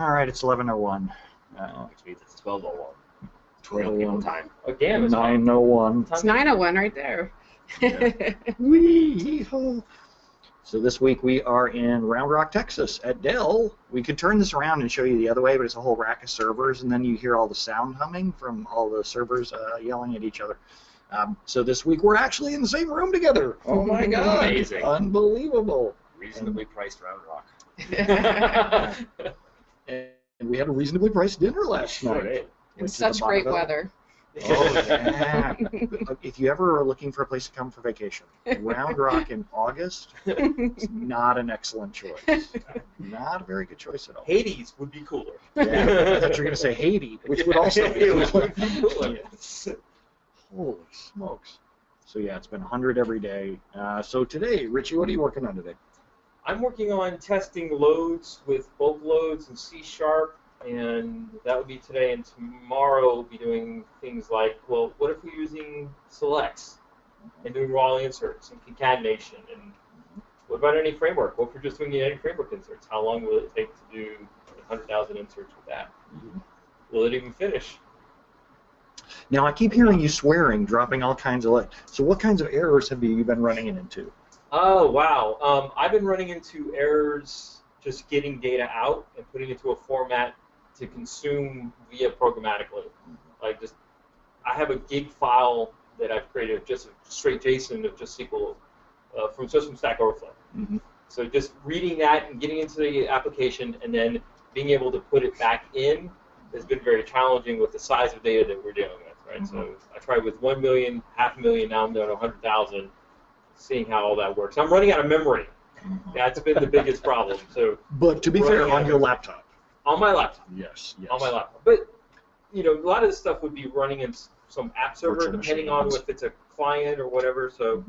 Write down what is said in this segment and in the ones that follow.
All right, it's 11:01. Which means it's 12:01. 12:01 time. Oh, damn, it's 9:01. It's 9:01 right there. Yeah. Wee. So this week we are in Round Rock, Texas at Dell. We could turn this around and show you the other way, but it's a whole rack of servers, and then you hear all the sound humming from all the servers yelling at each other. So this week we're actually in the same room together. Oh my God. Amazing. Unbelievable. Reasonably priced Round Rock. And we had a reasonably priced dinner last night. Right. In such great weather. Oh, yeah. If you ever are looking for a place to come for vacation, Round Rock in August is not an excellent choice. Not a very good choice at all. Hades would be cooler. Yeah, I thought you were going to say Haiti, which would also be cooler. Yes. Holy smokes. So yeah, it's been 100 every day. So today, Richie, what are you working on today? I'm working on testing loads with bulk loads and C#, and that would be today. And tomorrow we'll be doing things like, well, what if we're using selects and doing raw inserts and concatenation? And what about any framework? What if we're just doing any framework inserts? How long will it take to do 100,000 inserts with that? Will it even finish? Now, I keep hearing you swearing, dropping all kinds of so what kinds of errors have you been running into? Oh, wow. I've been running into errors just getting data out and putting it into a format to consume via programmatically. Like I have a gig file that I've created of just straight JSON of just SQL from Stack Overflow. Mm-hmm. So just reading that and getting into the application and then being able to put it back in has been very challenging with the size of data that we're dealing with, right? Mm-hmm. So I tried with 1 million, 500,000, now I'm down to 100,000, seeing how all that works. I'm running out of memory. That's been the biggest problem. So, but to be fair, on your laptop. On my laptop. Yes. On my laptop. But, a lot of this stuff would be running in some app server, Virtual depending machines. on if it's a client or whatever. So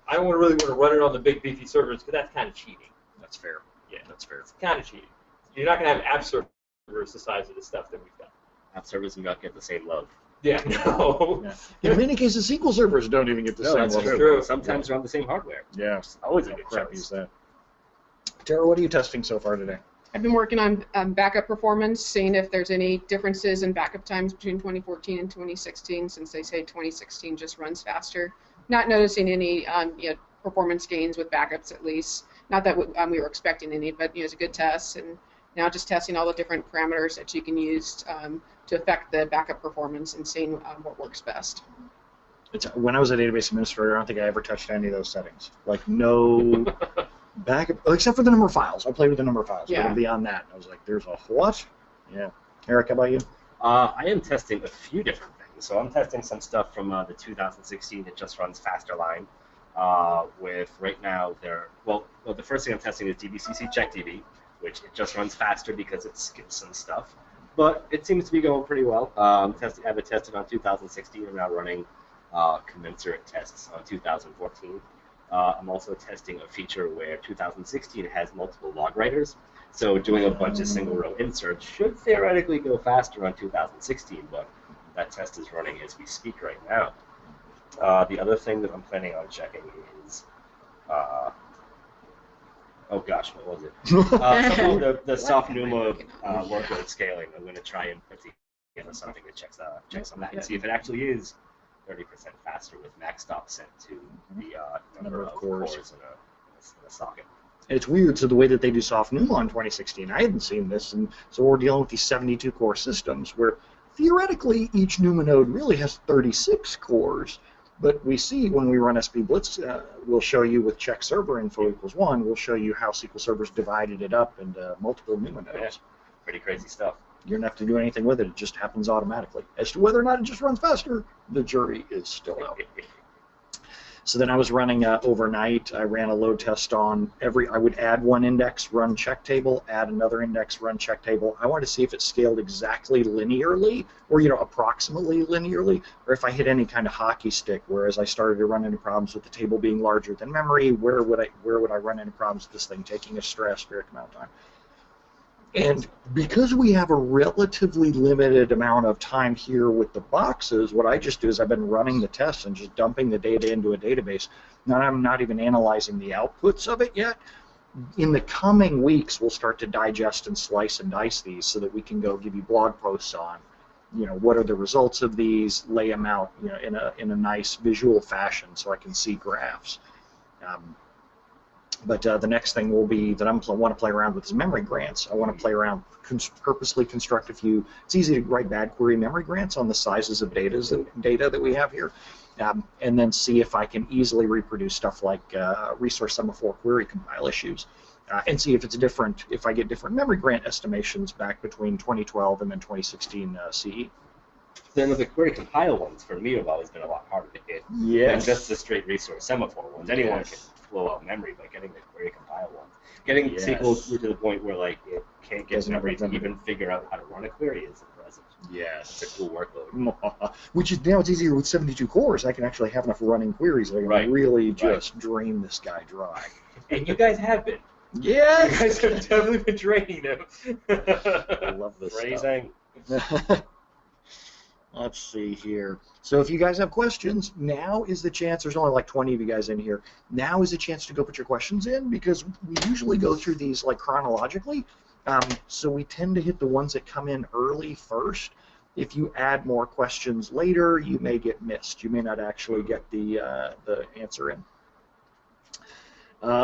I don't really want to run it on the big beefy servers because that's kind of cheating. That's fair. Yeah, that's fair. It's kind of cheating. You're not going to have app servers the size of the stuff that we've got. App servers do not get the same love. Yeah, no. Yeah. In many cases, SQL servers don't even get the same That's level. true. Sometimes they're on the same hardware. Yeah. Always a How good crappy choice. is that? Tara, what are you testing so far today? I've been working on backup performance, seeing if there's any differences in backup times between 2014 and 2016, since they say 2016 just runs faster. Not noticing any performance gains with backups, at least. Not that we were expecting any, but it's a good test. And now just testing all the different parameters that you can use to affect the backup performance and seeing what works best. When I was a database administrator, I don't think I ever touched any of those settings. Like no backup, except for the number of files. I played with the number of files. Yeah. But beyond that, I was like, there's a what? Yeah. Eric, how about you? I am testing a few different things. So I'm testing some stuff from the 2016 It Just Runs Faster line. With right now, the first thing I'm testing is DBCC CheckDB, which it just runs faster because it skips some stuff. But it seems to be going pretty well. I have it tested on 2016. I'm now running commensurate tests on 2014. I'm also testing a feature where 2016 has multiple log writers. So doing a bunch of single row inserts should theoretically go faster on 2016, but that test is running as we speak right now. The other thing that I'm planning on checking is, oh gosh, what was it? Some of the soft NUMA workload scaling. I'm going to try and put together something that checks on that and see if it actually is 30% faster with max stop set to the number of cores in a socket. It's weird. So the way that they do soft NUMA in 2016, I hadn't seen this, and so we're dealing with these 72 core systems where theoretically each NUMA node really has 36 cores. But we see when we run SP Blitz, we'll show you with check server info equals 1, we'll show you how SQL servers divided it up into multiple NUMA nodes. Yeah, pretty crazy stuff. You don't have to do anything with it. It just happens automatically. As to whether or not it just runs faster, the jury is still out. So then I was running overnight. I ran a load test on I would add one index, run check table, add another index, run check table. I wanted to see if it scaled exactly linearly, or approximately linearly, or if I hit any kind of hockey stick. Whereas I started to run into problems with the table being larger than memory. Where would I run into problems with this thing taking a stratospheric amount of time? And because we have a relatively limited amount of time here with the boxes, what I just do is I've been running the tests and just dumping the data into a database. Now I'm not even analyzing the outputs of it yet. in the coming weeks, we'll start to digest and slice and dice these so that we can go give you blog posts on, what are the results of these, lay them out, in a nice visual fashion so I can see graphs. But the next thing will be that I want to play around with is memory grants. I want to play around, purposely construct a few. It's easy to write bad query memory grants on the sizes of data that we have here, and then see if I can easily reproduce stuff like resource semaphore query compile issues, and see if it's different, if I get different memory grant estimations back between 2012 and then 2016 CE. Then the query compile ones for me have always been a lot harder to hit than just the straight resource semaphore ones. Anyone can flow out memory, but getting the query compile ones, getting SQL to the point where like it can't get memory to even figure out how to run a query is impressive. Yes, it's a cool workload. Which is now it's easier with 72 cores. I can actually have enough running queries that I can really just drain this guy dry. And you guys have been. Yeah, you guys have definitely been draining them. I love this stuff. Let's see here. So if you guys have questions, now is the chance. There's only like 20 of you guys in here. Now is the chance to go put your questions in, because we usually go through these like chronologically. So we tend to hit the ones that come in early first. If you add more questions later, you may get missed. You may not actually get the answer in.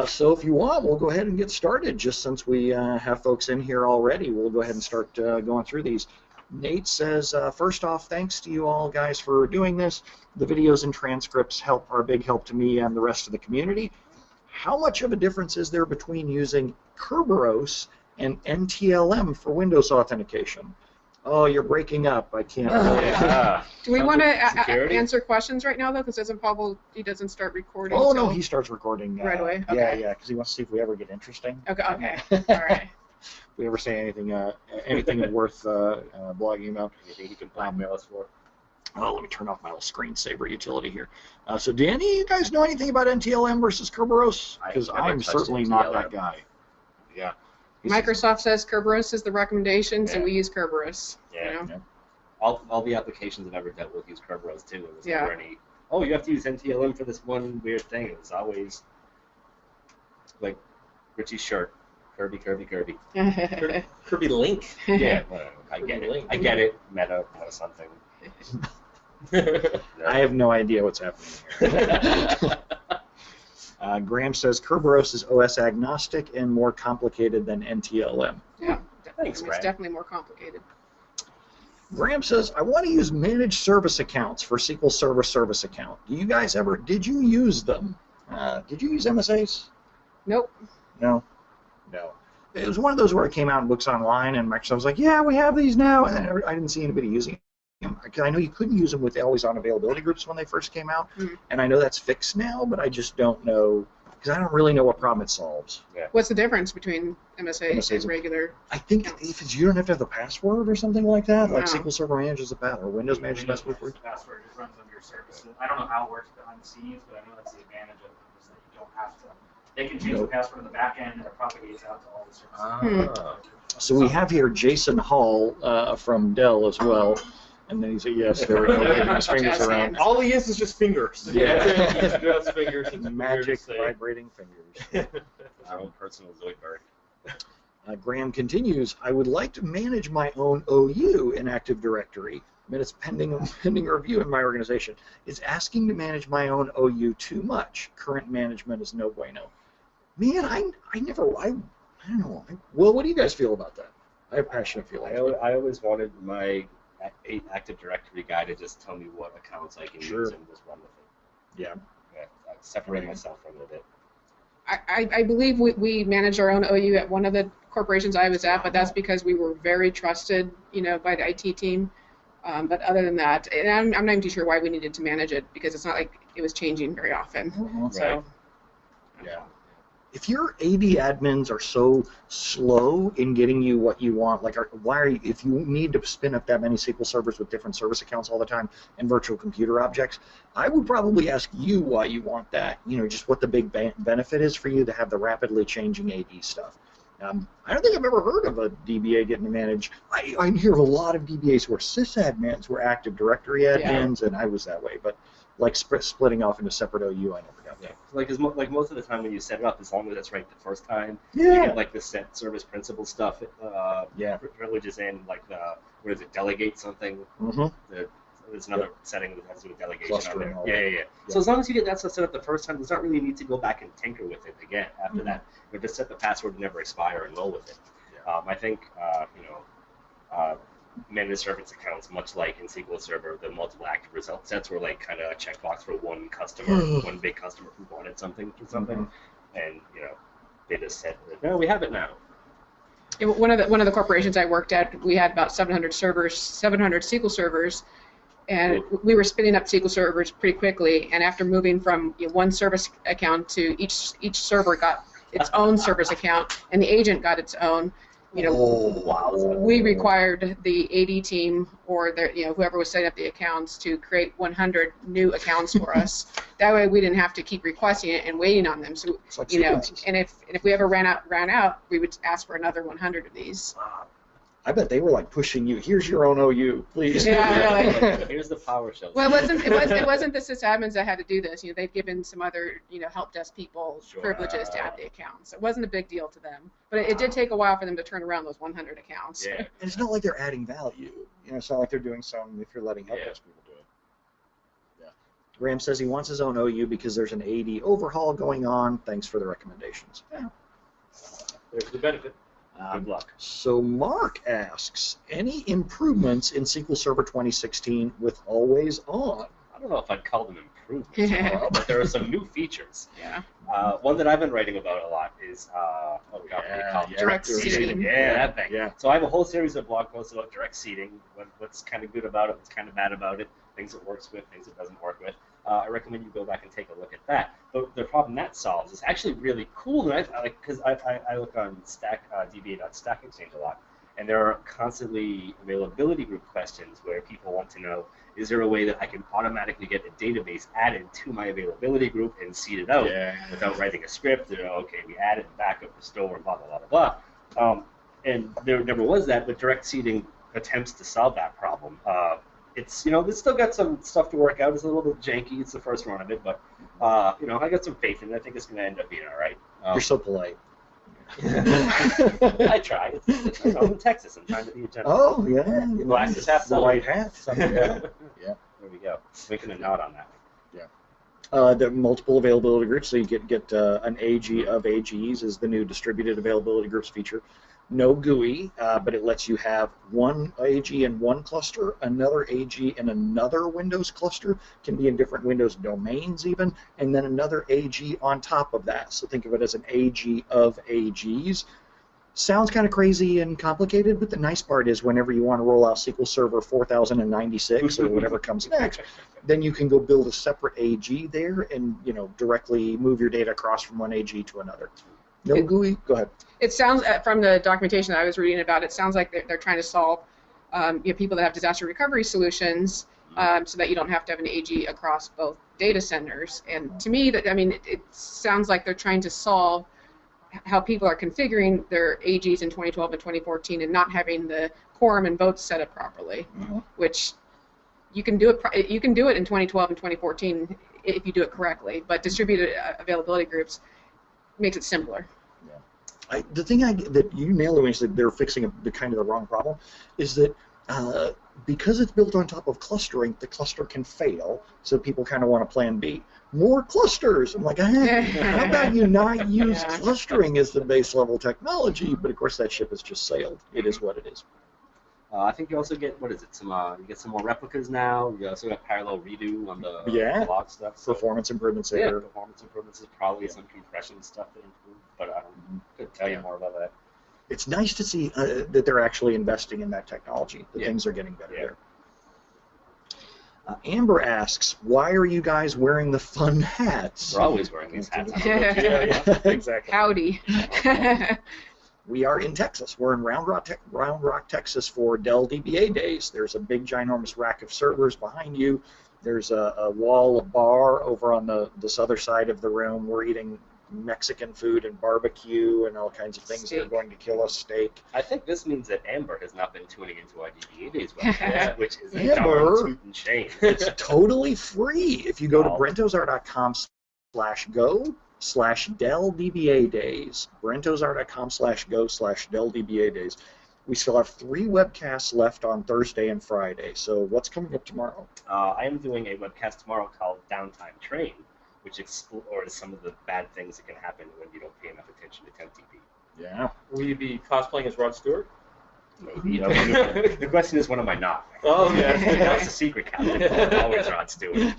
So if you want, we'll go ahead and get started. Just since we have folks in here already, we'll go ahead and start going through these. Nate says, first off, thanks to you all guys for doing this. The videos and transcripts are a big help to me and the rest of the community. How much of a difference is there between using Kerberos and NTLM for Windows authentication? Oh, you're breaking up. I can't. Do we want to answer questions right now, though? Because he doesn't start recording. Oh, no, he starts recording right away. Okay. Yeah, because he wants to see if we ever get interesting. Okay. All right. If we ever say anything worth blogging about. Anything he can blackmail us for. Oh, let me turn off my little screensaver utility here. So, do any of you guys know anything about NTLM versus Kerberos? Because I'm certainly not that guy. Yeah. Microsoft says Kerberos is the recommendation, so we use Kerberos. Yeah. All the applications I've ever dealt with use Kerberos too. It was never any, you have to use NTLM for this one weird thing. It was always like Richie's shirt. Kirby. Kirby Link. Yeah, I get it. I get it. Meta or something. I have no idea what's happening here. Graham says Kerberos is OS agnostic and more complicated than NTLM. Yeah, thanks, it's definitely more complicated. Graham says, I want to use managed service accounts for SQL Server Service Account. Did you use them? Did you use MSAs? Nope. No. It was one of those where it came out in books online, and Microsoft was like, yeah, we have these now, and then I didn't see anybody using them. Because I know you couldn't use them with always-on availability groups when they first came out, and I know that's fixed now, but I just don't know, because I don't really know what problem it solves. Yeah. What's the difference between MSAs and regular? I think if you don't have to have the password or something like that, like SQL Server manages the password, or Windows manages the password. The password just runs on your service. I don't know how it works behind the scenes, but I know that's the advantage of it, is that you don't have to. They can change the password on the back end, and it propagates out to all the services. So we have here Jason Hall from Dell as well. And then he said, yes, there we go, getting his fingers around. All he is just fingers. Yeah. He's just fingers. Magic vibrating fingers. Our own personal Zoidberg. Graham continues, I would like to manage my own OU in Active Directory. I mean, it's pending review in my organization. Is asking to manage my own OU too much? Current management is no bueno. Man, I don't know. Well, what do you guys feel about that? I have passionate feelings. I always wanted my Active Directory guy to just tell me what accounts I can use and just run with it. Yeah. I separate myself from it a bit. I believe we managed our own OU at one of the corporations I was at, but that's because we were very trusted, by the IT team. But other than that, and I'm not even too sure why we needed to manage it, because it's not like it was changing very often. So. Yeah. If your AD admins are so slow in getting you what you want, like if you need to spin up that many SQL servers with different service accounts all the time and virtual computer objects, I would probably ask you why you want that. Just what the big benefit is for you to have the rapidly changing AD stuff. I don't think I've ever heard of a DBA getting to manage. I hear of a lot of DBAs who are sysadmins, who are Active Directory admins, and I was that way. But like splitting off into separate OU, I never got that. Like most of the time when you set it up, as long as it's right the first time, you Yeah. get like the set service principal stuff. Privileges in like what is it? Delegate something. Mm-hmm. There's another setting that has to do with delegation on Clustering, all there. that. Yeah. So as long as you get that stuff set up the first time, there's not really a need to go back and tinker with it again after that. You just set the password and never expire and roll with it. I think managed service accounts, much like in SQL Server, the multiple active result sets were like kind of a checkbox for one customer, one big customer who wanted something for something, and they just said, no, we have it now. One of the corporations I worked at, we had about 700 servers, 700 SQL servers, and we were spinning up SQL servers pretty quickly. And after moving from one service account to each server got its own service account, and the agent got its own. We required the AD team or whoever was setting up the accounts to create 100 new accounts for us. That way, we didn't have to keep requesting it and waiting on them. So It's like and if we ever ran out, we would ask for another 100 of these. I bet they were like pushing you. Here's your own OU, please. Yeah, really. Here's the PowerShell. Well, it wasn't the sysadmins that had to do this. They've given some other help desk people privileges to add the accounts. It wasn't a big deal to them, but it did take a while for them to turn around those 100 accounts. Yeah. And it's not like they're adding value. It's not like they're doing some if you're letting help desk people do it. Yeah. Graham says he wants his own OU because there's an AD overhaul going on. Thanks for the recommendations. Yeah. There's the benefit. Good luck. So Mark asks, any improvements in SQL Server 2016 with always on? I don't know if I'd call them improvements, but there are some new features. Yeah. One that I've been writing about a lot is Direct seeding. Yeah, that thing. Yeah. So I have a whole series of blog posts about direct seeding, what's kind of good about it, what's kind of bad about it, things it works with, things it doesn't work with. I recommend you go back and take a look at that. But the problem that solves is actually really cool, and because I look on DBA.Stack Exchange a lot, and there are constantly availability group questions where people want to know, is there a way that I can automatically get a database added to my availability group and seed it out without writing a script? Okay, we add it, backup, restore, blah, blah, blah, blah. And there never was that, but direct seeding attempts to solve that problem. It's still got some stuff to work out. It's a little bit janky. It's the first run of it, but I got some faith in it. I think it's going to end up being all right. You're so polite. I try. I'm in Texas. I'm trying to be a gentleman. Oh, yeah. Glass is half the full. white hat. Yeah. There we go. Making a nod on that. There are multiple availability groups, so you get an AG of AGs is the new distributed availability groups feature. No GUI, but it lets you have one AG in one cluster, another AG in another Windows cluster, can be in different Windows domains even, and then another AG on top of that. So think of it as an AG of AGs. Sounds kind of crazy and complicated, but the nice part is whenever you want to roll out SQL Server 4096 or whatever comes next, then you can go build a separate AG there and directly move your data across from one AG to another. No GUI? Go ahead. It sounds, from the documentation that I was reading about, it sounds like they're trying to solve people that have disaster recovery solutions so that you don't have to have an AG across both data centers. And to me, it sounds like they're trying to solve how people are configuring their AGs in 2012 and 2014 and not having the quorum and votes set up properly, which you can do it. You can do it in 2012 and 2014 if you do it correctly, but distributed availability groups makes it simpler. The thing that you nailed it when you said they're fixing the wrong problem is that because it's built on top of clustering, the cluster can fail, so people kind of want to plan B. More clusters! I'm like, how about you not use clustering as the base level technology? But of course that ship has just sailed. It is what it is. I think you also get, you get some more replicas now. You also got parallel redo on the log stuff. So performance improvements there. Yeah, performance improvements is probably some compression stuff that improved, but I couldn't tell you more about that. It's nice to see that they're actually investing in that technology. Things are getting better there. Amber asks, why are you guys wearing the fun hats? We're always wearing these hats. Exactly. Howdy. We are in Texas. We're in Round Rock, Texas for Dell DBA Days. There's a big, ginormous rack of servers behind you. There's a wall, a bar over on this other side of the room. We're eating Mexican food and barbecue and all kinds of things that are Steak. going to kill us. Steak. I think this means that Amber has not been tuning into our DBA Days webcast, which is a Amber? darn tootin' shame. It's totally free. If you go to Wow. brentozar.com/go/Dell DBA Days, brentozar.com/go/Dell DBA Days. We still have 3 webcasts left on Thursday and Friday. So what's coming up tomorrow? I am doing a webcast tomorrow called Downtime Train, which explores some of the bad things that can happen when you don't pay enough attention to TempTV. Yeah. Will you be cosplaying as Rod Stewart? Maybe. The question is, when am I not? Oh, yeah. That's the secret, Captain. Always Rod Stewart.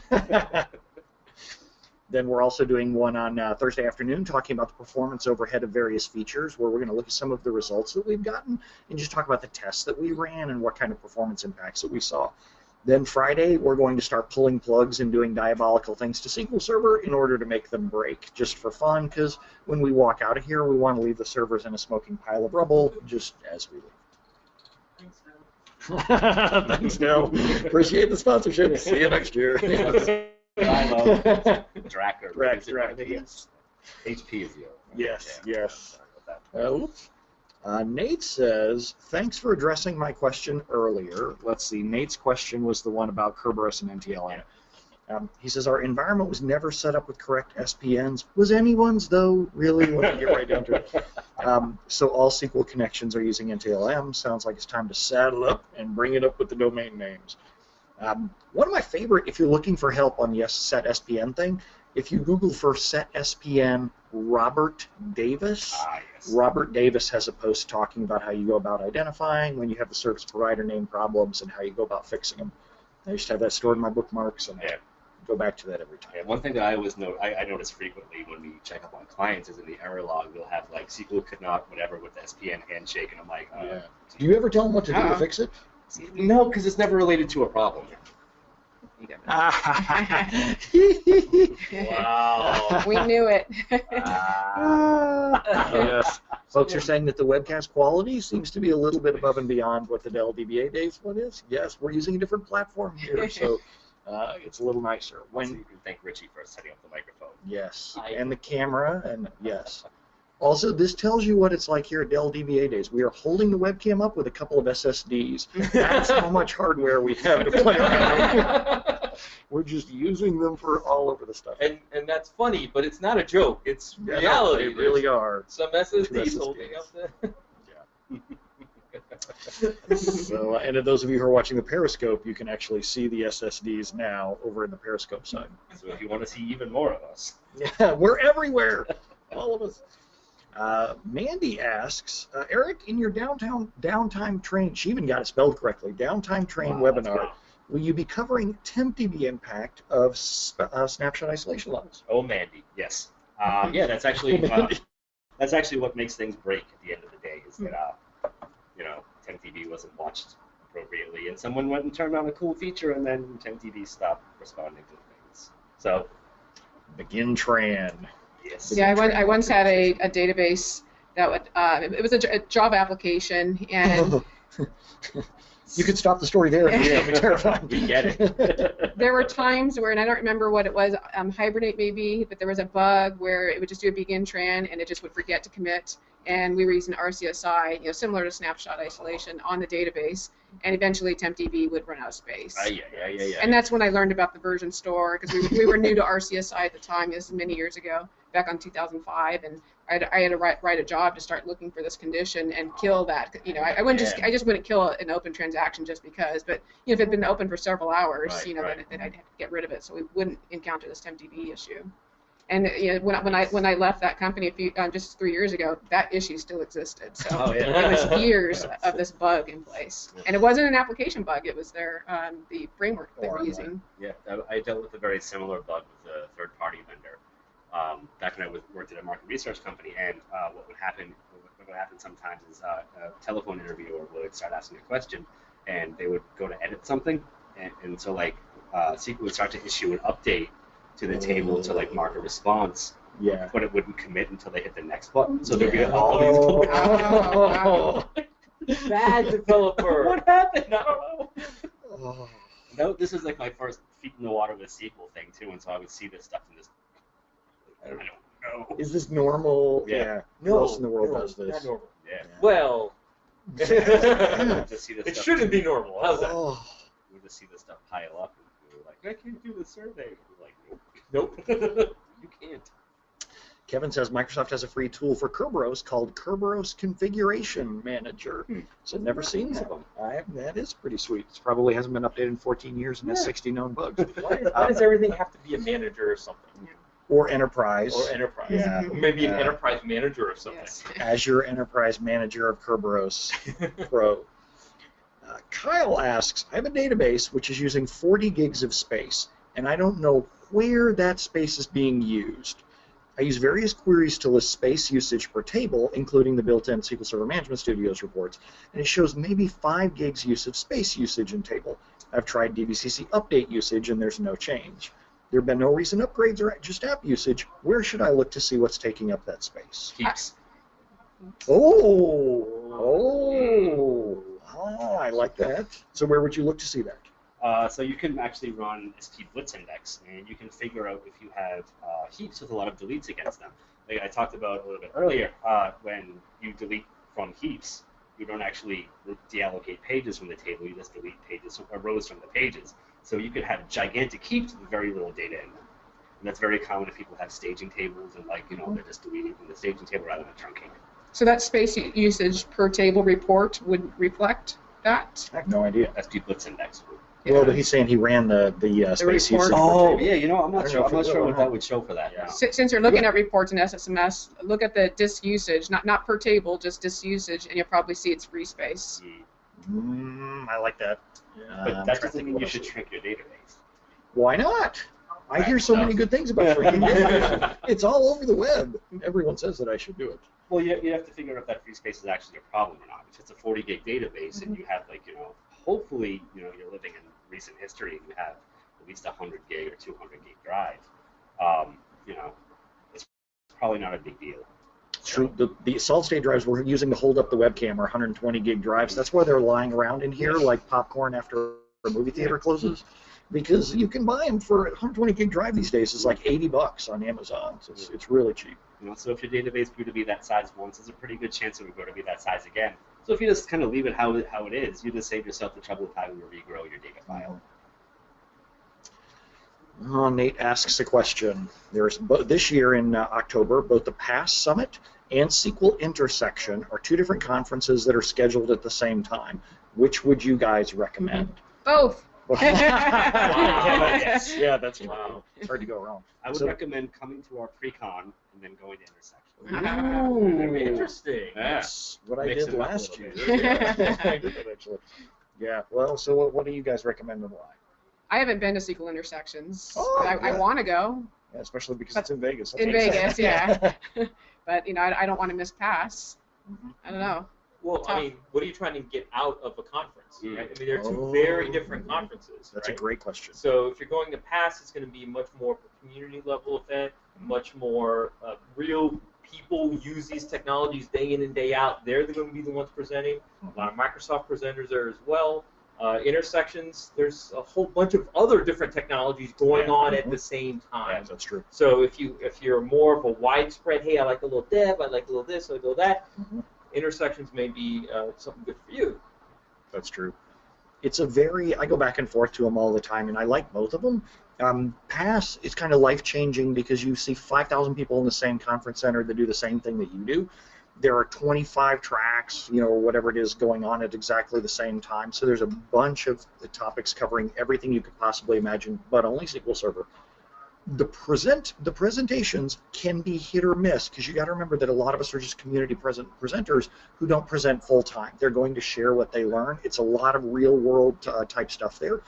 Then we're also doing one on Thursday afternoon talking about the performance overhead of various features, where we're going to look at some of the results that we've gotten and just talk about the tests that we ran and what kind of performance impacts that we saw. Then Friday, we're going to start pulling plugs and doing diabolical things to SQL Server in order to make them break, just for fun, because when we walk out of here, we want to leave the servers in a smoking pile of rubble, just as we leave. Thanks, Dell. Appreciate the sponsorship. See you next year. I love Dracker. Dracker, Yes. HP is the other one. Yes, Yeah, yes. sorry about that. Oops. Nate says, thanks for addressing my question earlier. Let's see, Nate's question was the one about Kerberos and NTLM. He says, our environment was never set up with correct SPNs. Was anyone's, though? Really? Let me get right down to it. So all SQL connections are using NTLM. Sounds like it's time to saddle up and bring it up with the domain names. One of my favorite, if you're looking for help on the set SPN thing, if you Google for set SPN Robert Davis, Yes. Robert Davis has a post talking about how you go about identifying when you have the service provider name problems and how you go about fixing them. I used to have that stored in my bookmarks, and I go back to that every time. Yeah, one thing that I always I notice frequently when we check up on clients is in the error log we'll have like SQL could not whatever with the SPN handshake, and I'm like, Yeah. Do you ever tell them what to do to fix it? no, because it's never related to a problem. Wow. We knew it. Yes. Folks are saying that the webcast quality seems to be a little bit above and beyond what the Dell DBA Days one is. Yes, we're using a different platform here, so it's a little nicer. So you can thank Richie for setting up the microphone. Yes, and the camera, and yes. Also, this tells you what it's like here at Dell DBA Days. We are holding the webcam up with a couple of SSDs. That's how much hardware we have to play around. We're just using them for all over the stuff. And that's funny, but it's not a joke. It's reality. They really are. Some SSDs SSDs. holding up the... So, and to those of you who are watching the Periscope, you can actually see the SSDs now over in the Periscope side. So if you want to see even more of us, Yeah, we're everywhere. All of us. Mandy asks, Eric, in your downtime train, she even got it spelled correctly, downtime train webinar, will you be covering TempDB impact of snapshot isolation logs? oh Mandy, yes, yeah, that's actually what makes things break at the end of the day is that TempDB wasn't watched appropriately, and someone went and turned on a cool feature, and then TempDB stopped responding to things. So Begin Tran. yes. Yeah, I once had a database that would, it was a Java application, and You could stop the story there. It'd be terrifying. We get it. there were times where, and I don't remember what it was, Hibernate maybe, but there was a bug where it would just do a begin tran and it just would forget to commit, and we were using RCSI, similar to snapshot isolation on the database, and eventually TempDB would run out of space. Yeah. And that's when I learned about the version store, because we were new to RCSI at the time, this is many years ago, back on 2005, and I had to write a job to start looking for this condition and kill that. I wouldn't I just wouldn't kill an open transaction just because, but if it had been open for several hours, Right. then I'd have to get rid of it, so we wouldn't encounter this TempDB issue. And when I left that company just 3 years ago, that issue still existed. So Oh, yeah. it was years of this bug in place, and it wasn't an application bug; it was the framework they were using. Yeah, I dealt with a very similar bug with a third-party vendor back when I worked at a market research company, and what would happen sometimes is a telephone interviewer would start asking a question, and they would go to edit something, and so SQL would start to issue an update to the table to mark a response, Yeah. but it wouldn't commit until they hit the next button. So there'd be all these. Oh. Bad developer. What happened? I don't know. Oh. No, this is my first feet in the water with SQL thing too, and so I would see this stuff and just I don't know. know. Is this normal? Yeah. Who else in the world no, does this? Not normal. Yeah. Well, Just see this it stuff. shouldn't be normal. How's that? Oh. We just see this stuff pile up, and we're like, I can't do the survey. We're like, Nope. you can't. Kevin says Microsoft has a free tool for Kerberos called Kerberos Configuration Manager. So I've never seen that. That is pretty sweet. It probably hasn't been updated in 14 years and has 60 known bugs. Why does everything have to be a manager or something? Or Enterprise. Or enterprise. Yeah. Maybe an enterprise manager or something. Yes. Azure Enterprise Manager of Kerberos Pro. Kyle asks, I have a database which is using 40 gigs of space, and I don't know where that space is being used. I use various queries to list space usage per table, including the built-in SQL Server Management Studios reports, and it shows maybe 5 gigs use of space usage in table. I've tried DBCC update usage, and there's no change. There have been no recent upgrades or just app usage. Where should I look to see what's taking up that space? Heaps. I like that. So where would you look to see that? So you can actually run SP Blitz Index, and you can figure out if you have heaps with a lot of deletes against them. Like I talked about a little bit earlier, when you delete from heaps, you don't actually deallocate pages from the table, you just delete pages or rows from the pages. So you could have gigantic heaps with very little data in them. And that's very common if people have staging tables and they're just deleting from the staging table rather than truncating. So that space usage per table report would reflect that? I have no idea. SP Blitz Index. Well, but he's saying he ran the space report. usage. Oh, yeah, I'm I not don't sure. know I'm not if it sure will what or that not. would show for that. Yeah. No. Since you're looking at reports in SSMS, look at the disk usage, not per table, just disk usage, and you'll probably see it's free space. I like that. But that doesn't mean you should shrink your database. Why not? I hear so many good things about shrinking databases. It's all over the web. Everyone says that I should do it. Well, you have to figure out if that free space is actually a problem or not. If it's a 40 gig database and you have hopefully you're living in recent history and you have at least 100 gig or 200 gig drive, it's probably not a big deal. It's true. The solid state drives we're using to hold up the webcam are 120 gig drives. That's why they're lying around in here like popcorn after a movie theater closes. Because you can buy them for a 120 gig drive these days. It's like $80 on Amazon. So it's really cheap. So if your database grew to be that size once, there's a pretty good chance it would grow to be that size again. So if you just kind of leave it how it is, you just save yourself the trouble of having to regrow your data file. Nate asks a question. There's this year in October, both the PASS Summit and SQL Intersection are 2 different conferences that are scheduled at the same time. Which would you guys recommend? Both. Yes. Yeah, that's wow. It's hard to go wrong. I would recommend coming to our pre-con and then going to Intersection. Ooh. Very interesting. That's what I Mix did it up a last year. little bit. Yeah, I did actually. Yeah. Well, so what do you guys recommend and why? I haven't been to SQL Intersections. Oh, I yeah. want to go. Yeah, especially because it's in Vegas. In Vegas, yeah. But I don't want to miss PASS. I don't know. Well, Tough. I mean, what are you trying to get out of a conference? Mm. Right? I mean, they're 2 very different conferences. That's right? a great question. So if you're going to PASS, it's going to be much more of a community level event, much more real people use these technologies day in and day out. They're going to be the ones presenting. A lot of Microsoft presenters there as well. Intersections, there's a whole bunch of other different technologies going on at the same time. Yeah, that's true. So if you're more of a widespread, hey, I like a little dev, I like a little this, I like a little that, Intersections may be something good for you. That's true. It's I go back and forth to them all the time, and I like both of them. PASS is kind of life-changing because you see 5,000 people in the same conference center that do the same thing that you do. There are 25 tracks, or whatever it is, going on at exactly the same time. So there's a bunch of topics covering everything you could possibly imagine, but only SQL Server. The presentations can be hit or miss because you got to remember that a lot of us are just community presenters who don't present full time. They're going to share what they learn. It's a lot of real world type stuff there.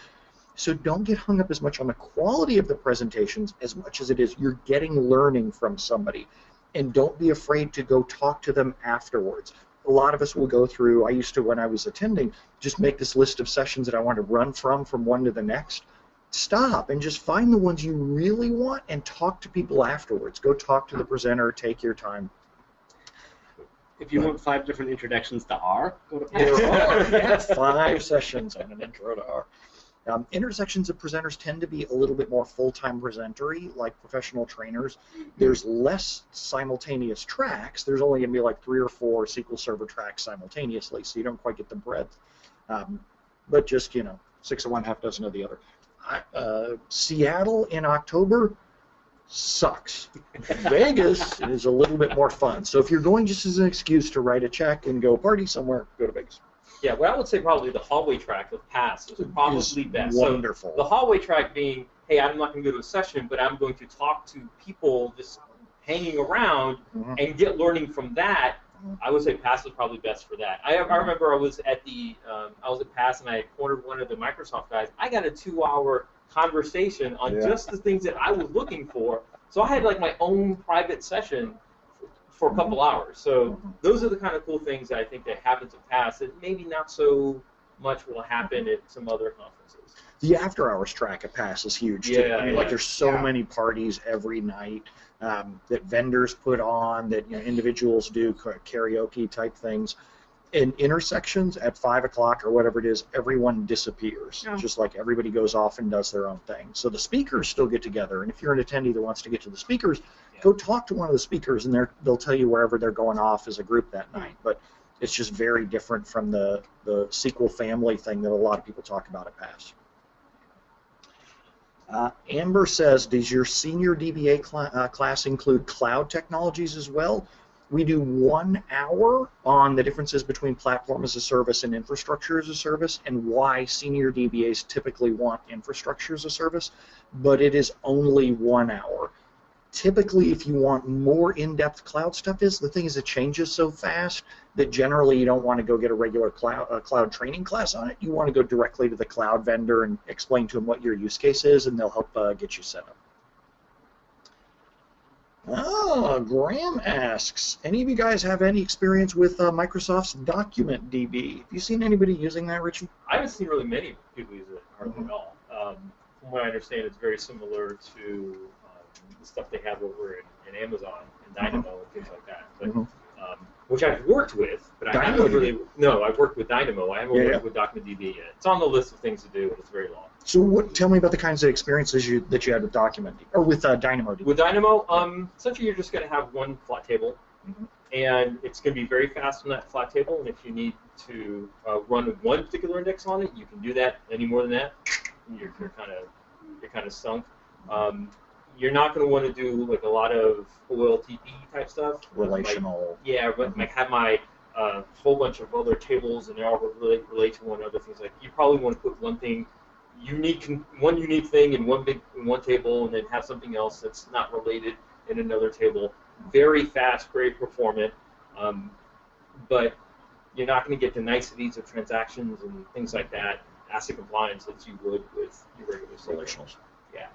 So don't get hung up as much on the quality of the presentations as much as it is you're getting learning from somebody. And don't be afraid to go talk to them afterwards. A lot of us will go through, I used to when I was attending, just make this list of sessions that I want to run from one to the next. Stop and just find the ones you really want and talk to people afterwards. Go talk to the presenter, take your time. If you want 5 different introductions to R, go to There are 5 sessions on an intro to R. Intersections of presenters tend to be a little bit more full-time presentery, like professional trainers. There's less simultaneous tracks. There's only going to be like 3 or 4 SQL Server tracks simultaneously, so you don't quite get the breadth. But just, 6 of one, half dozen of the other. Seattle in October sucks. Vegas is a little bit more fun. So if you're going just as an excuse to write a check and go party somewhere, go to Vegas. Yeah, well, I would say probably the hallway track with Pass is probably best. Wonderful. So the hallway track being, hey, I'm not going to go to a session, but I'm going to talk to people just hanging around and get learning from that. I would say Pass is probably best for that. I remember I was at Pass and I cornered one of the Microsoft guys. I got a 2-hour conversation on just the things that I was looking for. So I had like my own private session for a couple hours. So those are the kind of cool things that I think that happens at Pass that maybe not so much will happen at some other conferences. The after-hours track at Pass is huge, too. Yeah, I mean, like, there's so many parties every night that vendors put on, that individuals do, karaoke-type things. In intersections at 5 o'clock or whatever it is, everyone disappears. Oh. Just like everybody goes off and does their own thing. So the speakers still get together, and if you're an attendee that wants to get to the speakers, go talk to one of the speakers, and they'll tell you wherever they're going off as a group that night. But it's just very different from the SQL family thing that a lot of people talk about at Pass. Amber says, does your senior DBA class include cloud technologies as well? We do 1 hour on the differences between platform as a service and infrastructure as a service, and why senior DBAs typically want infrastructure as a service, but it is only 1 hour. Typically, if you want more in-depth cloud stuff, the thing is it changes so fast that generally you don't want to go get a regular cloud training class on it. You want to go directly to the cloud vendor and explain to them what your use case is, and they'll help get you set up. Graham asks, any of you guys have any experience with Microsoft's Document DB? Have you seen anybody using that, Richie? I haven't seen really many people use it hardly at all. From what I understand, it's very similar to the stuff they have over in Amazon and Dynamo and things like that. But, which I've worked with, but I haven't really. No, I've worked with Dynamo. I haven't worked with Document DB yet. It's on the list of things to do, and it's very long. So tell me about the kinds of experiences that you had with Document DB, or with Dynamo DB. With Dynamo, essentially you're just going to have one flat table, and it's going to be very fast on that flat table. And if you need to run one particular index on it, you can do that. Any more than that, you're kind of sunk. You're not going to want to do like a lot of OLTP type stuff. Relational. But like have my whole bunch of other tables and they all relate to one another. Things like you probably want to put one thing. One unique thing in one table, and then have something else that's not related in another table. Very fast, very performant, but you're not going to get the niceties of transactions and things like that, ACID compliance that you would with your regular relationals. Yeah.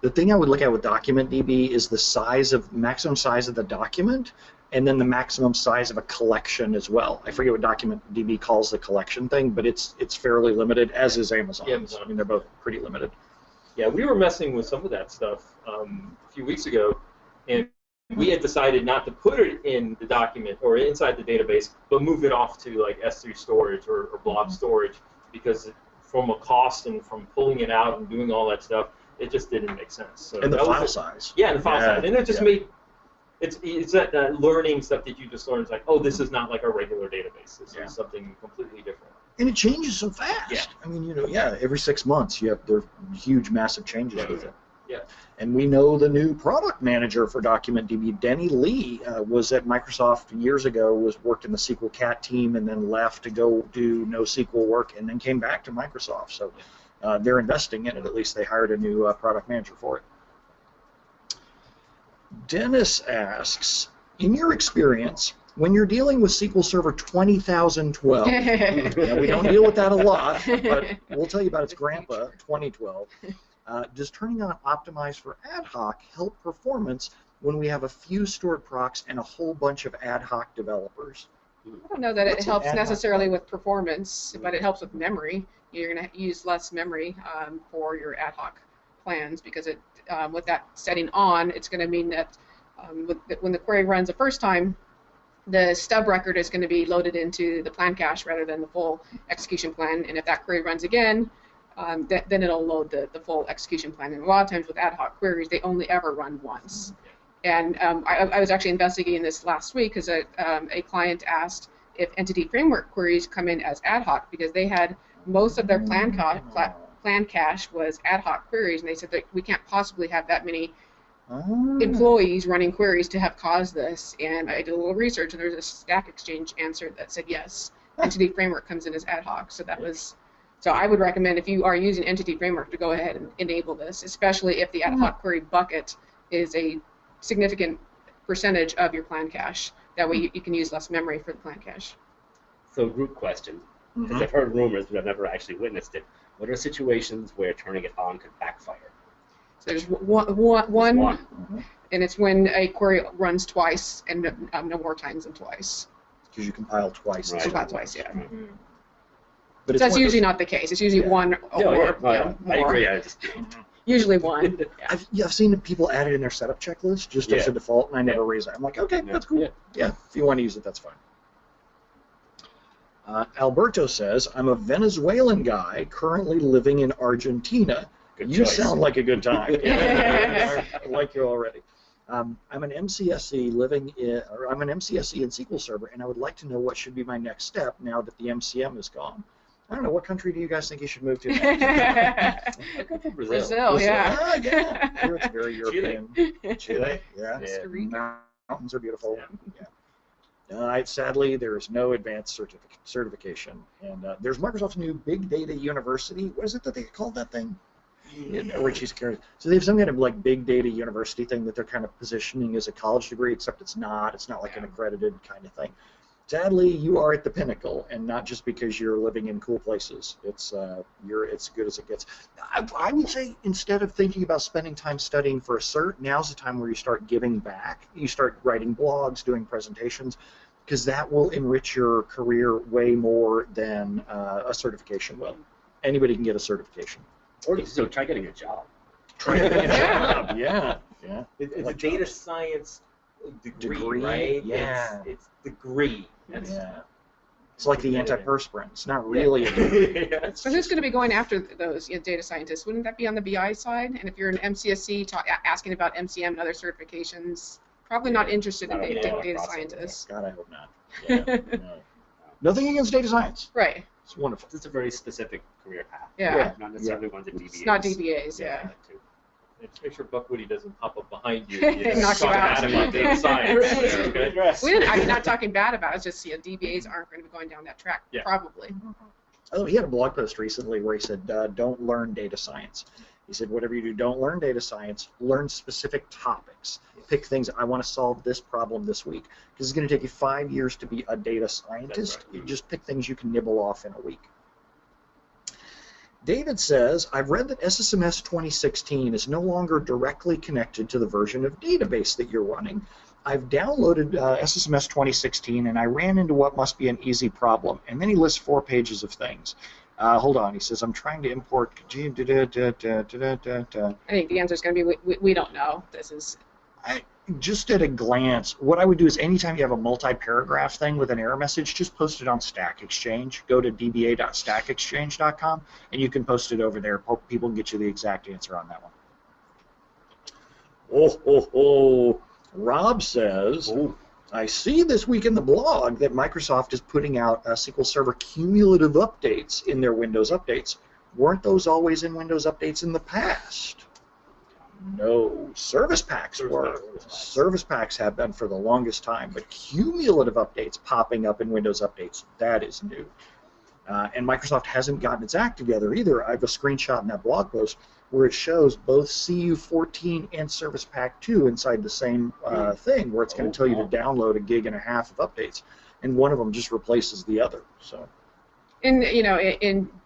The thing I would look at with Document DB is the maximum size of the document, and then the maximum size of a collection as well. I forget what Document DB calls the collection thing, but it's fairly limited, as is Amazon. Yeah, I mean, they're both pretty limited. Yeah, we were messing with some of that stuff a few weeks ago, and we had decided not to put it in the document or inside the database, but move it off to like S3 storage or blob storage, because from a cost and from pulling it out and doing all that stuff, it just didn't make sense. So and the file size. Yeah, the file size. And it just made, it's that learning stuff that you just learn. It's like, oh, this is not like a regular database. This is something completely different. And it changes so fast. Yeah. I mean, every 6 months there are huge, massive changes with it. Yeah. And we know the new product manager for Document DB, Denny Lee, was at Microsoft years ago, worked in the SQL Cat team, and then left to go do NoSQL work, and then came back to Microsoft. So they're investing in it. At least they hired a new product manager for it. Dennis asks, in your experience, when you're dealing with SQL Server 20,012, now we don't deal with that a lot, but we'll tell you about its grandpa, 2012, does turning on Optimize for Ad Hoc help performance when we have a few stored procs and a whole bunch of ad hoc developers? I don't know that it helps necessarily with performance, but it helps with memory. You're going to use less memory for your ad hoc plans, because with that setting on, it's going to mean that when the query runs the first time, the stub record is going to be loaded into the plan cache rather than the full execution plan. And if that query runs again, then it'll load the full execution plan. And a lot of times with ad hoc queries, they only ever run once. And I was actually investigating this last week because a client asked if entity framework queries come in as ad hoc because they had most of their plan cache was ad hoc queries, and they said that we can't possibly have that many employees running queries to have caused this. And I did a little research, and there's a Stack Exchange answer that said yes, entity framework comes in as ad hoc. So that was, so I would recommend if you are using entity framework to go ahead and enable this, especially if the ad hoc query bucket is a significant percentage of your plan cache. That way you can use less memory for the plan cache. So group question, because I've heard rumors, but I've never actually witnessed it. What are situations where turning it on could backfire? So there's one, and it's when a query runs twice and no more times than twice. Because you compile twice. Right. Compile twice, yeah. But That's usually not the case. It's usually one or I more. agree. Usually one. I've seen people add it in their setup checklist just as a default, and I never raise it. I'm like, okay, that's cool. Yeah, if you want to use it, that's fine. Alberto says, I'm a Venezuelan guy currently living in Argentina. Good You choice. sound like a good time. I like you already. I'm an MCSE I'm an MCSE in SQL Server, and I would like to know what should be my next step now that the MCM is gone. I don't know, what country do you guys think you should move to next? I come from Brazil, yeah. Ah, yeah. Sure, it's very European. Chile, yeah. Costa Rica. Mountains are beautiful. Yeah. Sadly, there is no advanced certification. And there's Microsoft's new Big Data University. What is it that they call that thing? Richie's curious. So they have some kind of like Big Data University thing that they're kind of positioning as a college degree, except it's not. It's not like an accredited kind of thing. Sadly, you are at the pinnacle, and not just because you're living in cool places. It's it's good as it gets. I would say instead of thinking about spending time studying for a cert, now's the time where you start giving back. You start writing blogs, doing presentations, because that will enrich your career way more than a certification will. Anybody can get a certification. Or so try getting a job. Try getting a job. Yeah. It's Like a data jobs. science degree, Degree, right? yeah. It's degree. It's like the antiperspirant. It's not really a degree. So who's going to be going after those data scientists? Wouldn't that be on the BI side? And if you're an MCSE asking about MCM and other certifications, probably not interested in data scientists. God, I hope not. Yeah, no. Nothing against data science. Right. It's wonderful. It's a very specific career path. Yeah. Not necessarily one to DBAs. It's not DBAs, yeah. Just make sure Buck Woody doesn't pop up behind you. Knock you out. About data science. Okay? I'm not talking bad about it. It's just DBAs aren't going to be going down that track, probably. Oh, he had a blog post recently where he said, don't learn data science. He said, whatever you do, don't learn data science. Learn specific topics. Pick things. I want to solve this problem this week. Because it's going to take you 5 years to be a data scientist. Right. You just pick things you can nibble off in a week. David says, I've read that SSMS 2016 is no longer directly connected to the version of database that you're running. I've downloaded SSMS 2016 and I ran into what must be an easy problem. And then he lists 4 pages of things. Hold on, he says, I'm trying to import. I think the answer is going to be we don't know. This is. Just at a glance, what I would do is anytime you have a multi-paragraph thing with an error message, just post it on Stack Exchange. Go to dba.stackexchange.com, and you can post it over there. People can get you the exact answer on that one. Rob says, I see this week in the blog that Microsoft is putting out SQL Server cumulative updates in their Windows updates. Weren't those always in Windows updates in the past? No, service packs were. Service packs have been for the longest time, but cumulative updates popping up in Windows updates, that is new. And Microsoft hasn't gotten its act together either. I have a screenshot in that blog post where it shows both CU14 and Service Pack 2 inside the same thing, where it's going to tell you to download 1.5 gig of updates, and one of them just replaces the other. So, in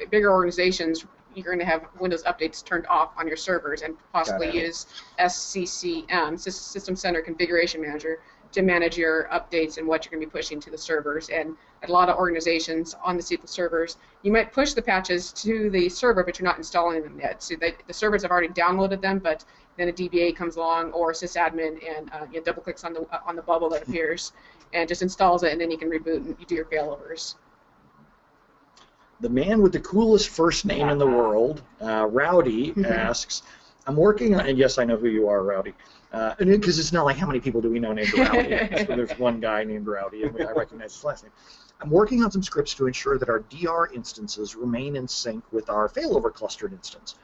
bigger organizations, you're going to have Windows updates turned off on your servers and possibly use SCCM, System Center Configuration Manager, to manage your updates and what you're going to be pushing to the servers. And at a lot of organizations on the SQL servers, you might push the patches to the server, but you're not installing them yet. So the servers have already downloaded them, but then a DBA comes along or a sysadmin and double clicks on the bubble that appears and just installs it, and then you can reboot and you do your failovers. The man with the coolest first name in the world, Rowdy, asks, I'm working on, and yes, I know who you are, Rowdy, because it's not like how many people do we know named Rowdy. So there's one guy named Rowdy, and I recognize his last name. I'm working on some scripts to ensure that our DR instances remain in sync with our failover clustered instance.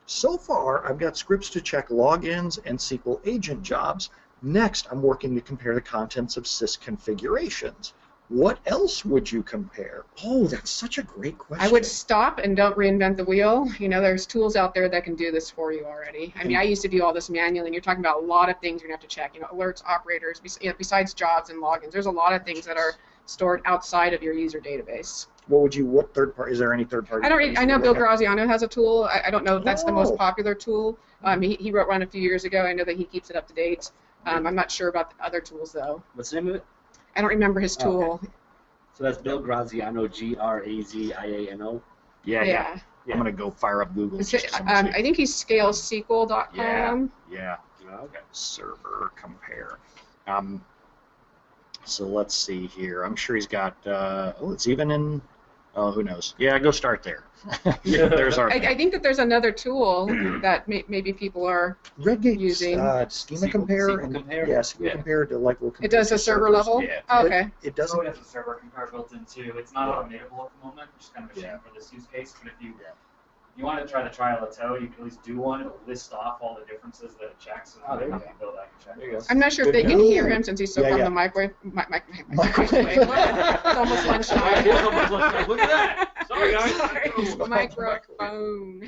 So far, I've got scripts to check logins and SQL agent jobs. Next, I'm working to compare the contents of sys configurations. What else would you compare? Oh, that's such a great question. I would stop and don't reinvent the wheel. You know, there's tools out there that can do this for you already. I mean, I used to do all this manually, and you're talking about a lot of things you're going to have to check. You know, alerts, operators, besides jobs and logins. There's a lot of things that are stored outside of your user database. What third party, is there any third party? I know Bill Graziano has a tool. I don't know if that's the most popular tool. He wrote one a few years ago. I know that he keeps it up to date. I'm not sure about the other tools, though. What's the name of it? I don't remember his tool. Okay. So that's Bill Graziano, Graziano. Yeah. I'm going to go fire up Google. I think he's scalesql.com. Yeah. Okay. Server compare. So let's see here. I'm sure he's got, it's even in, who knows? Yeah, go start there. There's our. I think that there's another tool that maybe people are using. Schema compare. Yeah, schema compare to like. It does a server level? Yeah. Oh, okay. It doesn't have a server compare built in too. It's not automatable at the moment, which is kind of a shame for this use case. But if you want to try the trial a toe, you can at least do one. It'll list off all the differences that it checks, and then you can build that and check. There you go. I'm not sure if they can hear him since he's so from the microwave. Microwave. It's almost lunchtime. Look at that. Sorry, guys. Microphone.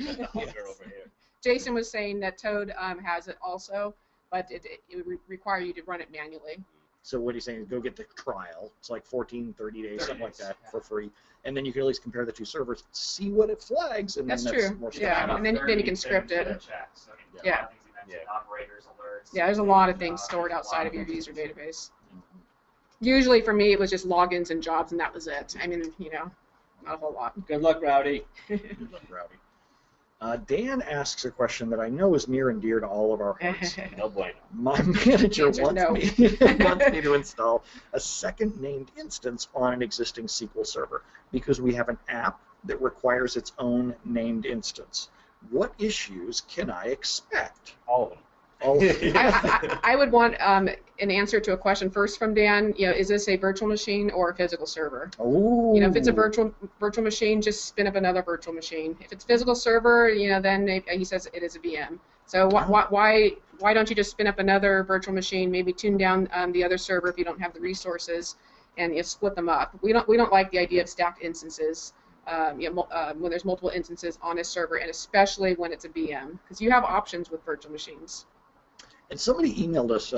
Jason was saying that Toad has it also, but it would require you to run it manually. So what he's saying is go get the trial. It's like 14, 30 days, something like that, for free. And then you can at least compare the two servers, see what it flags, and that's then true. More stuff. Yeah, and then you can script it. Yeah. Operators, alerts. Yeah, there's a lot of things stored outside of your user database. Usually for me, it was just logins and jobs, and that was it. I mean, not a whole lot. Good luck, Rowdy. Good luck, Rowdy. Dan asks a question that I know is near and dear to all of our hearts. No bueno. My manager wants me to install a second named instance on an existing SQL server because we have an app that requires its own named instance. What issues can I expect? All of them. I would want an answer to a question first from Dan. Is this a virtual machine or a physical server? Oh. If it's a virtual machine, just spin up another virtual machine. If it's physical server, then he says it is a VM. So why don't you just spin up another virtual machine, maybe tune down the other server if you don't have the resources, and split them up. We don't like the idea of stacked instances. When there's multiple instances on a server, and especially when it's a VM, because you have options with virtual machines. And somebody emailed us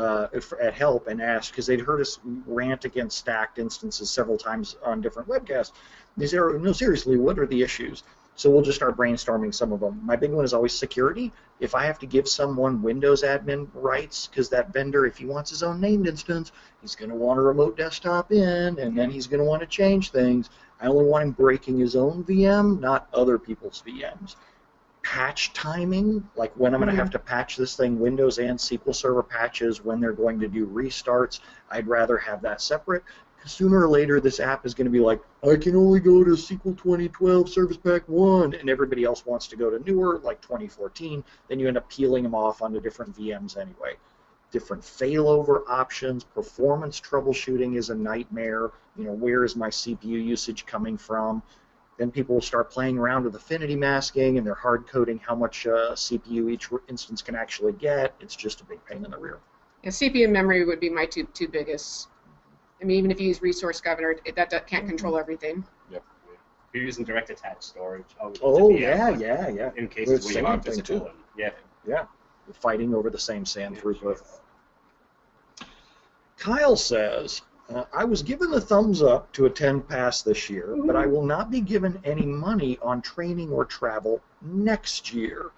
at help and asked, because they'd heard us rant against stacked instances several times on different webcasts. They said, no, seriously, what are the issues? So we'll just start brainstorming some of them. My big one is always security. If I have to give someone Windows admin rights, because that vendor, if he wants his own named instance, he's going to want a remote desktop in, and then he's going to want to change things. I only want him breaking his own VM, not other people's VMs. Patch timing, like when I'm going to have to patch this thing, Windows and SQL Server patches, when they're going to do restarts, I'd rather have that separate. Sooner or later, this app is going to be like, I can only go to SQL 2012 Service Pack 1, and everybody else wants to go to newer, like 2014. Then you end up peeling them off onto different VMs anyway. Different failover options, performance troubleshooting is a nightmare. Where is my CPU usage coming from? Then people will start playing around with affinity masking, and they're hard coding how much CPU each instance can actually get. It's just a big pain in the rear. Yeah, CPU memory would be my two biggest. I mean, even if you use resource governor, that can't control everything. Yep. You're using direct attached storage. Yeah. In cases where you want physical. Yeah. We're fighting over the same SAN throughput. Kyle says, I was given the thumbs up to attend PASS this year, but I will not be given any money on training or travel next year.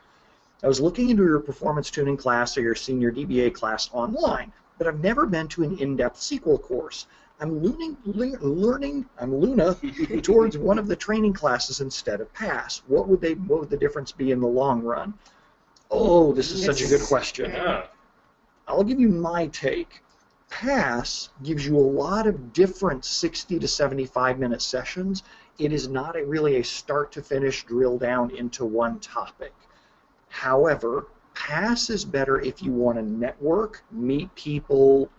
I was looking into your performance tuning class or your senior DBA class online, but I've never been to an in-depth SQL course. I'm learning towards one of the training classes instead of PASS. What would the difference be in the long run? Oh, this is such a good question. Yeah. I'll give you my take. PASS gives you a lot of different 60 to 75-minute sessions it is not really a start to finish drill down into one topic. However, Pass is better if you want to network, meet people,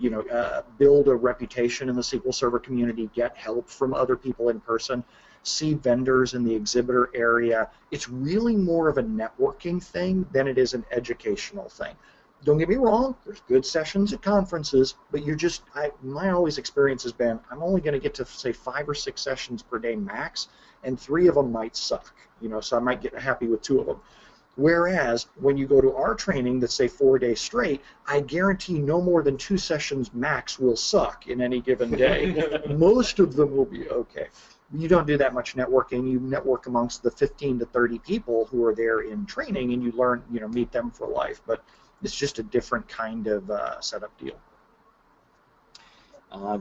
build a reputation in the SQL Server community, get help from other people in person, see vendors in the exhibitor area. It's really more of a networking thing than it is an educational thing. Don't get me wrong, there's good sessions at conferences, but my always experience has been, I'm only going to get to, say, 5 or 6 sessions per day max, and 3 of them might suck, so I might get happy with 2 of them. Whereas when you go to our training that's, say, 4 days straight, I guarantee no more than 2 sessions max will suck in any given day. Most of them will be okay. You don't do that much networking. You network amongst the 15 to 30 people who are there in training, and you learn, meet them for life. But it's just a different kind of setup deal.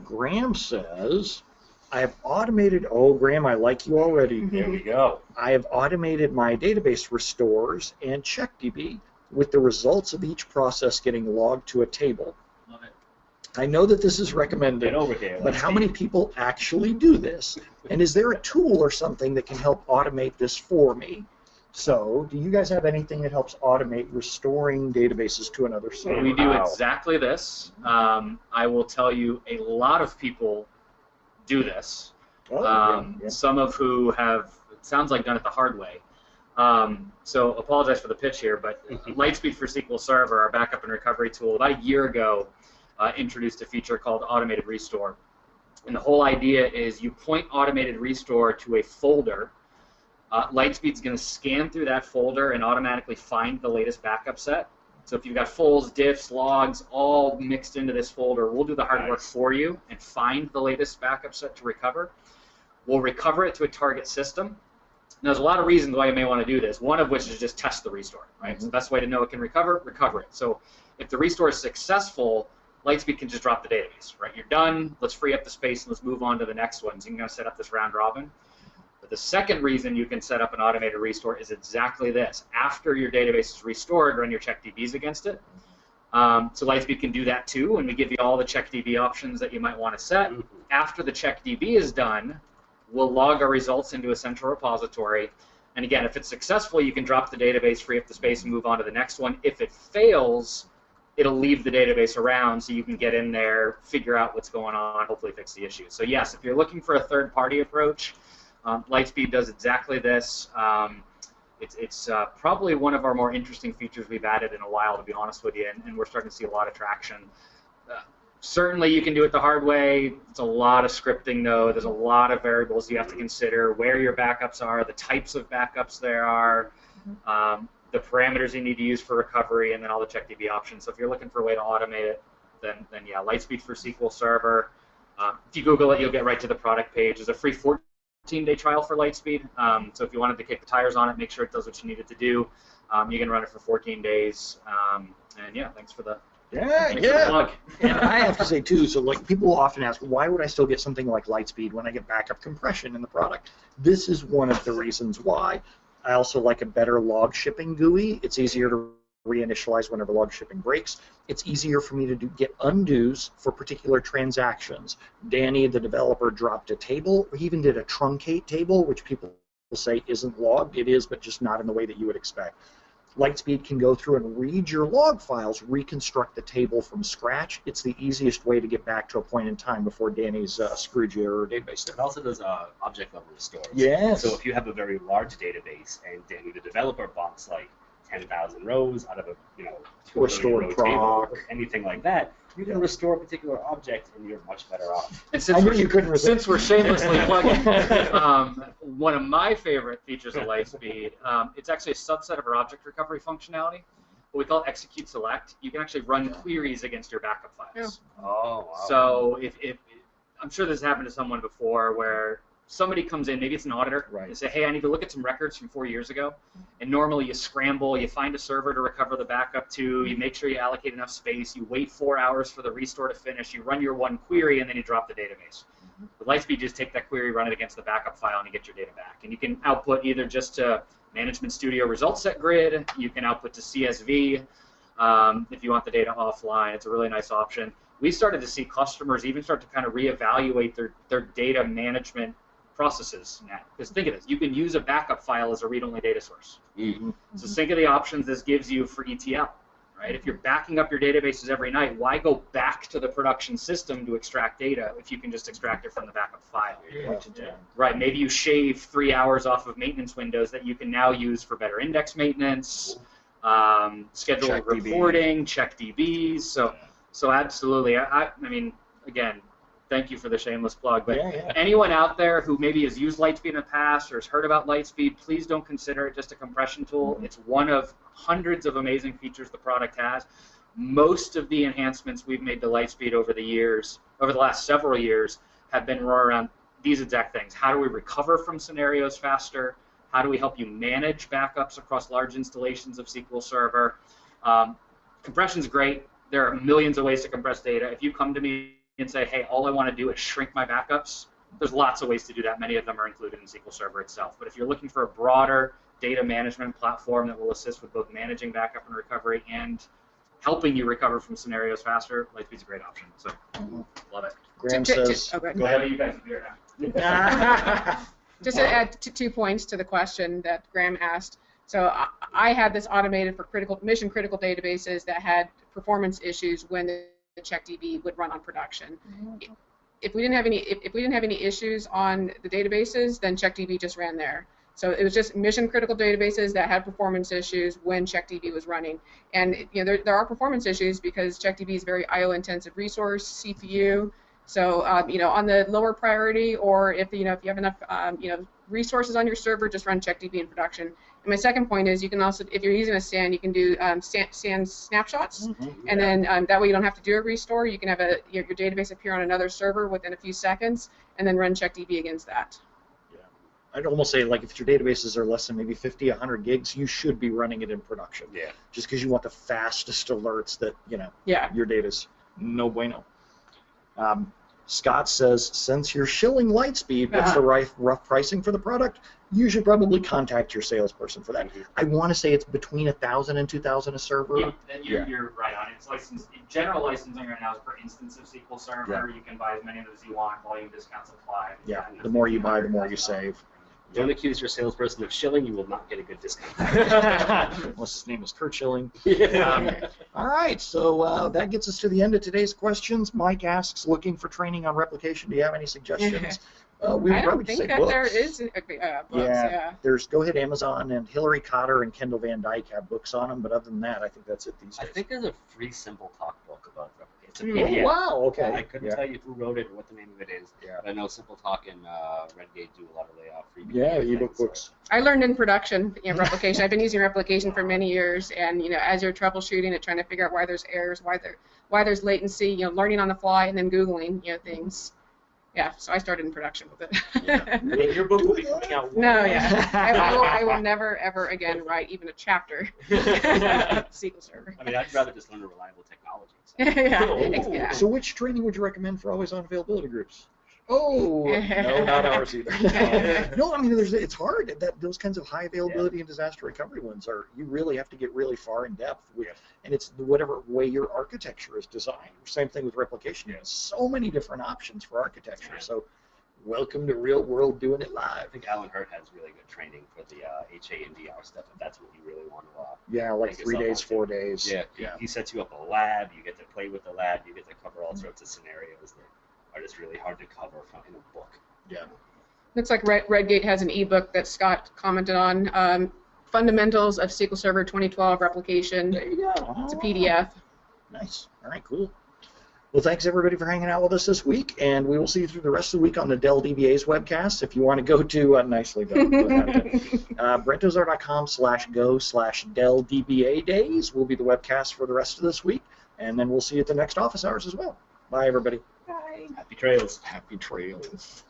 Graham says, I have automated, Graham, I like you already. There we go. I have automated my database restores and CheckDB with the results of each process getting logged to a table. Love it. I know that this is recommended, Get over here. but how many people actually do this? And is there a tool or something that can help automate this for me? So, do you guys have anything that helps automate restoring databases to another server? We do exactly this. I will tell you, a lot of people do this. Some of who have, it sounds like, done it the hard way. So apologize for the pitch here, but Lightspeed for SQL Server, our backup and recovery tool, about a year ago introduced a feature called Automated Restore. And the whole idea is you point Automated Restore to a folder. Lightspeed's going to scan through that folder and automatically find the latest backup set. So if you've got fulls, diffs, logs, all mixed into this folder, we'll do the hard work for you and find the latest backup set to recover. We'll recover it to a target system. Now, there's a lot of reasons why you may want to do this, one of which is just test the restore, right? So the best way to know it can recover it. So if the restore is successful, Lightspeed can just drop the database, right? You're done, let's free up the space and let's move on to the next one. So you can kind of set up this round robin. But the second reason you can set up an automated restore is exactly this. After your database is restored, run your CheckDBs against it. So Lightspeed can do that too, and we give you all the CheckDB options that you might want to set. After the CheckDB is done, we'll log our results into a central repository. And again, if it's successful, you can drop the database, free up the space, and move on to the next one. If it fails, it'll leave the database around so you can get in there, figure out what's going on, hopefully fix the issue. So yes, if you're looking for a third-party approach, Lightspeed does exactly this. It's probably one of our more interesting features we've added in a while, to be honest with you, and we're starting to see a lot of traction. Certainly, you can do it the hard way. It's a lot of scripting, though. There's a lot of variables you have to consider, where your backups are, the types of backups there are, the parameters you need to use for recovery, and then all the CheckDB options. So if you're looking for a way to automate it, then yeah, Lightspeed for SQL Server. If you Google it, you'll get right to the product page. There's a free 14-day trial for Lightspeed. So if you wanted to kick the tires on it, make sure it does what you need it to do. You can run it for 14 days. And yeah, thanks for the plug. And I have to say too, so like people often ask, why would I still get something like Lightspeed when I get backup compression in the product? This is one of the reasons why. I also like a better log shipping GUI. It's easier to reinitialize whenever log shipping breaks. It's easier for me to get undos for particular transactions. Danny, the developer, dropped a table, or he even did a truncate table, which people say isn't logged. It is, but just not in the way that you would expect. Lightspeed can go through and read your log files, reconstruct the table from scratch. It's the easiest way to get back to a point in time before Danny's screwed your database. It also does object level restores. Yes. So if you have a very large database and Danny, the developer, bumps like 10,000 rows out of a Restore 200 row table proc. or anything like that, you can restore a particular object and you're much better off. And I knew you couldn't resist. since we're shamelessly plugging, one of my favorite features of Lightspeed, it's actually a subset of our object recovery functionality. What we call execute select. You can actually run queries against your backup files. Oh, wow. So if I'm sure this happened to someone before where somebody comes in, maybe it's an auditor, Right. They say, hey, I need to look at some records from 4 years ago. And normally you scramble, you find a server to recover the backup to, you make sure you allocate enough space, you wait 4 hours for the restore to finish, you run your one query, and then you drop the database. With Lightspeed, just take that query, run it against the backup file, and you get your data back. And you can output either just to Management Studio result set grid, you can output to CSV if you want the data offline. It's a really nice option. We started to see customers even start to kind of reevaluate their data management processes now. Because think of this, you can use a backup file as a read-only data source. Mm-hmm. So think of the options this gives you for ETL, right? If you're backing up your databases every night, why go back to the production system to extract data if you can just extract it from the backup file? Right, maybe you shave 3 hours off of maintenance windows that you can now use for better index maintenance, schedule Check reporting, check DBs. So absolutely. I mean, again, thank you for the shameless plug. But anyone out there who maybe has used Lightspeed in the past or has heard about Lightspeed, please don't consider it just a compression tool. It's one of hundreds of amazing features the product has. Most of the enhancements we've made to Lightspeed over the last several years, have been around these exact things. How do we recover from scenarios faster? How do we help you manage backups across large installations of SQL Server? Compression's great. There are millions of ways to compress data. If you come to me and say, hey, all I want to do is shrink my backups, there's lots of ways to do that. Many of them are included in SQL Server itself. But if you're looking for a broader data management platform that will assist with both managing backup and recovery and helping you recover from scenarios faster, Lightspeed's a great option. So, love it. Graham says, go ahead. go ahead. You guys are here now. Just to add 2 points to the question that Graham asked. So I had this automated for mission critical databases that had performance issues when the CheckDB would run on production. If we didn't have any issues on the databases, then CheckDB just ran there. So it was just mission critical databases that had performance issues when CheckDB was running. And there are performance issues because CheckDB is a very IO intensive resource, CPU. So on the lower priority, or if you have enough resources on your server, just run CheckDB in production. And my second point is you can also, if you're using a SAN, you can do SAN snapshots, and then that way you don't have to do a restore. You can have your database appear on another server within a few seconds, and then run CheckDB against that. Yeah, I'd almost say like if your databases are less than maybe 50, 100 gigs, you should be running it in production. Yeah. Just because you want the fastest alerts that your data's no bueno. Scott says, since you're shilling Lightspeed, what's the rough pricing for the product? You should probably contact your salesperson for that. I want to say it's between $1,000 and $2,000 a server. Yeah, and you're right on. It's licensed. General licensing right now is per instance of SQL Server. Yeah. You can buy as many of those as you want. Volume discounts apply. Yeah, the more you buy, the more you save. Don't accuse your salesperson of shilling. You will not get a good discount. Unless his name is Kurt Schilling. Yeah. All right, so that gets us to the end of today's questions. Mike asks, looking for training on replication. Do you have any suggestions? We I would don't think that books. there is books. Yeah. There's Go Ahead Amazon, and Hillary Cotter and Kendall Van Dyke have books on them, but other than that, I think that's it these I days. think there's a free Simple Talk book about replication. It's a Oh, PDF. wow, okay. I couldn't tell you who wrote it or what the name of it is. Yeah. But I know Simple Talk and Redgate do a lot of free Yeah, PDF ebook things, books. I learned in production replication. I've been using replication for many years, and as you're troubleshooting it, trying to figure out why there's errors, why there's latency, learning on the fly, and then Googling things. Yeah, so I started in production with it. And your book will be coming out. No, yeah. I will never, ever again write even a chapter SQL Server. I mean, I'd rather just learn a reliable technology. So. Yeah. So which training would you recommend for always on availability groups? Oh, no, not ours either. No, I mean, it's hard. Those kinds of high availability and disaster recovery ones you really have to get really far in depth with, and it's whatever way your architecture is designed. Same thing with replication. There's so many different options for architecture. So welcome to real world doing it live. I think Alan Hurt has really good training for the HA and DR stuff, if that's what you really want to Yeah, like take 3 yourself days, onto. 4 days. Yeah, he sets you up a lab, you get to play with the lab, you get to cover all sorts of scenarios that are just really hard to cover in a book. Yeah. Looks like Redgate has an ebook that Scott commented on. Fundamentals of SQL Server 2012 Replication. There you go. It's a PDF. Nice. All right, cool. Well, thanks everybody for hanging out with us this week, and we will see you through the rest of the week on the Dell DBA's webcast. If you want to go to, nicely done, BrentOzar.com/go/Dell DBA Days will be the webcast for the rest of this week, and then we'll see you at the next office hours as well. Bye, everybody. Bye. Happy trails. Happy trails.